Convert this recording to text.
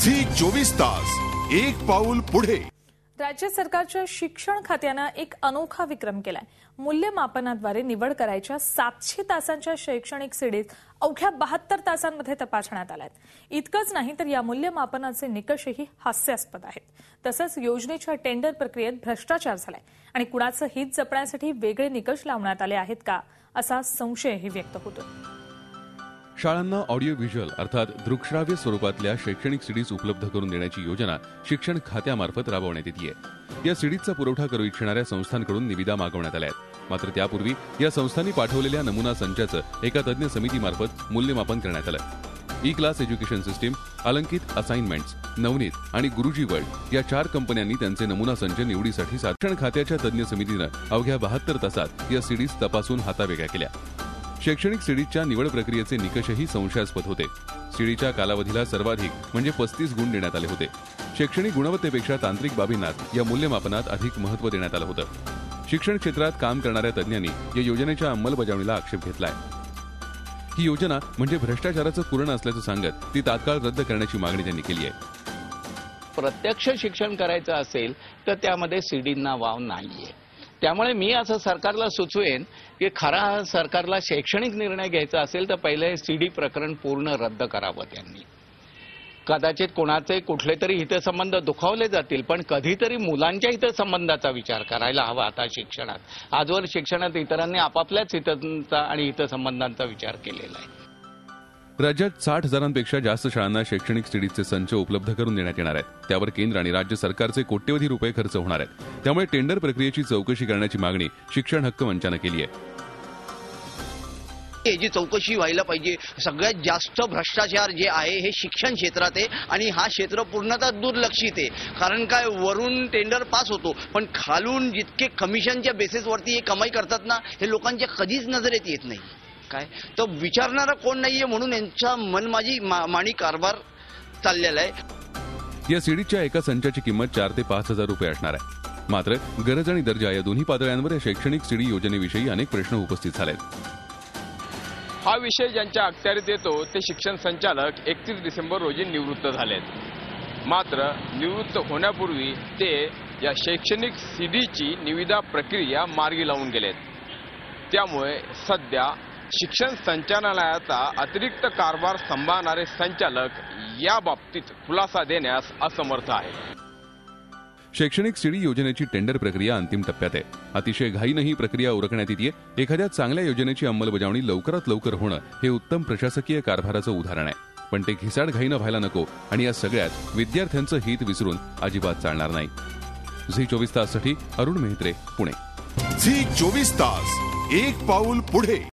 Zee 24 तास एक पाऊल पुढे। राज्य सरकारच्या शिक्षण खात्याने एक अनोखा विक्रम केलाय। मूल्यमापनाद्वारे निवड करायच्या 700 तासांच्या शैक्षणिक सीडीत अवघ्या 72 तासांमध्ये तपासण्यात आल्यात। इतकंच नाही तर या मूल्यमापनाचे निकषही हास्यास्पद आहेत। तसंच योजनेच्या टेंडर प्रक्रियेत भ्रष्टाचार झालाय आणि कुणाचं हित जपण्यासाठी वेगळे निकष लावण्यात आले आहेत का असा संशयही व्यक्त होतो। शाळांना ऑडिओ व्हिज्युअल अर्थात दृकश्राव्य स्वरूपातल्या शैक्षणिक सीडीज उपलब्ध करून देण्याची योजना शिक्षण खात्यामार्फत राबवण्यात येते। या सीडीजचा पुरवठा करू इच्छिणाऱ्या संस्थांकडून निविदा मागवण्यात आल्या आहेत। मात्र त्यापूर्वी या संस्थांनी पाठवलेल्या नमुना संचाचं एका तज्ञ समितीमार्फत मूल्यमापन करण्यात आलं। E class education system, Alankit assignments, Navneet आणि गुरुजी वर्ल्ड या 4 कंपन्यांनी त्यांचे नमुना संच निवडीसाठी शिक्षण खात्याच्या तज्ञ समितीनं अवघ्या 72 तासात या सीडीज तपासून हातावेगळ्या केल्या। शैक्षणिक सीडीच्या निवड प्रक्रियेचे निकषही संशयास्पद होते। सीडीच्या कालावधीला सर्वाधिक म्हणजे 35 गुण देण्यात आले होते। शैक्षणिक गुणवत्तेपेक्षा तांत्रिक बाबींनाच या मूल्यमापनात अधिक महत्त्व देण्यात आलं होतं। शिक्षण क्षेत्रात काम करणाऱ्या तज्ञांनी या योजनेच्या अंमलबजावणीला आक्षेप घेतलाय। ही योजना म्हणजे भ्रष्टाचाराचं कुरण असल्याचं सांगत ती तात्काळ रद्द करण्याची मागणी त्यांनी केली आहे। प्रत्यक्ष शिक्षण करायचं असेल तर त्यामध्ये सीडींना वाव नाहीये। त्यामुळे मी असं सरकारला सुचवेन की खरा सरकारला शैक्षणिक निर्णय घ्यायचा असेल तर पहिले सीडी प्रकरण पूर्ण रद्द करावं त्यांनी। कदाचित कोणाचे कुठले तरी हितसंबंध दुखावले जातील, पण कधीतरी मुलांच्या हितसंबंधाचा विचार करायला हवा। आता शिक्षणात आजवर शिक्षणात इतरांनी आपापल्याच हितांचा आणि हितसंबंधांचा विचार केलेला आहे। राज्यात 60,000पेक्षा जास्त शाळांना शैक्षणिक सीडीचे संच उपलब्ध करून देण्यात येणार आहेत। त्यावर केंद्र आणि राज्य सरकारचे कोट्यवधी रुपये खर्च होणार आहेत। त्यामुळे टेंडर प्रक्रियेची चौकशी करण्याची मागणी शिक्षण हक्क मंचाने केली आहे। याची चौकशी व्हायला पाहिजे। सगळ्यात जास्त भ्रष्टाचार जे आहे हे शिक्षण क्षेत्रात आहे आणि हा क्षेत्र पूर्णतः दुर्लक्षित आहे। कारण काय, वरून टेंडर पास होतो पण खालून जितके कमिशनच्या बेसिसवरती हे कमाई करतात ना, हे लोकांच्या कधीच नजरेत येत नाही। काय तर विचारणारा कोण नाहीये म्हणून यांचा मनमाजी माणी कारभार चाललेला आहे। या सीडीच्या एका संचाची किंमत 4 ते 5 हजार रुपये असणार आहे। मात्र गरज आणि दर्जा या दोन्ही पातळ्यांवर या शैक्षणिक सीडी योजनेविषयी अनेक प्रश्न उपस्थित झालेत। हा विषय ज्यांच्या अखत्यारीत येतो ते शिक्षण संचालक 31 डिसेंबर रोजी निवृत्त झालेत। मात्र निवृत्त होण्यापूर्वी ते या शैक्षणिक सीडीची निविदा प्रक्रिया मार्गी लावून गेलेत। त्यामुळे सध्या शिक्षण संचालनालयाचा अतिरिक्त कारभार सांभाळणारे संचालक या बाबतीत खुलासा देण्यास असमर्थ आहेत। शैक्षणिक सीडी योजनेची टेंडर प्रक्रिया अंतिम टप्प्यात आहे। अतिशय घाईनं ही प्रक्रिया उरकण्यात येते। एखाद्या चांगल्या योजनेची अंमलबजावणी लवकरात लवकर होणं हे उत्तम प्रशासकीय कारभाराचं उदाहरण आहे। पण ते घिसाड घाईनं व्हायला नको आणि या सगळ्यात विद्यार्थ्यांचं हित विसरून अजिबात चालणार नाही। झी 24 ताससाठी अरुण मेहत्रे, पुणे। झी 24 तास एक पाऊल पुढे।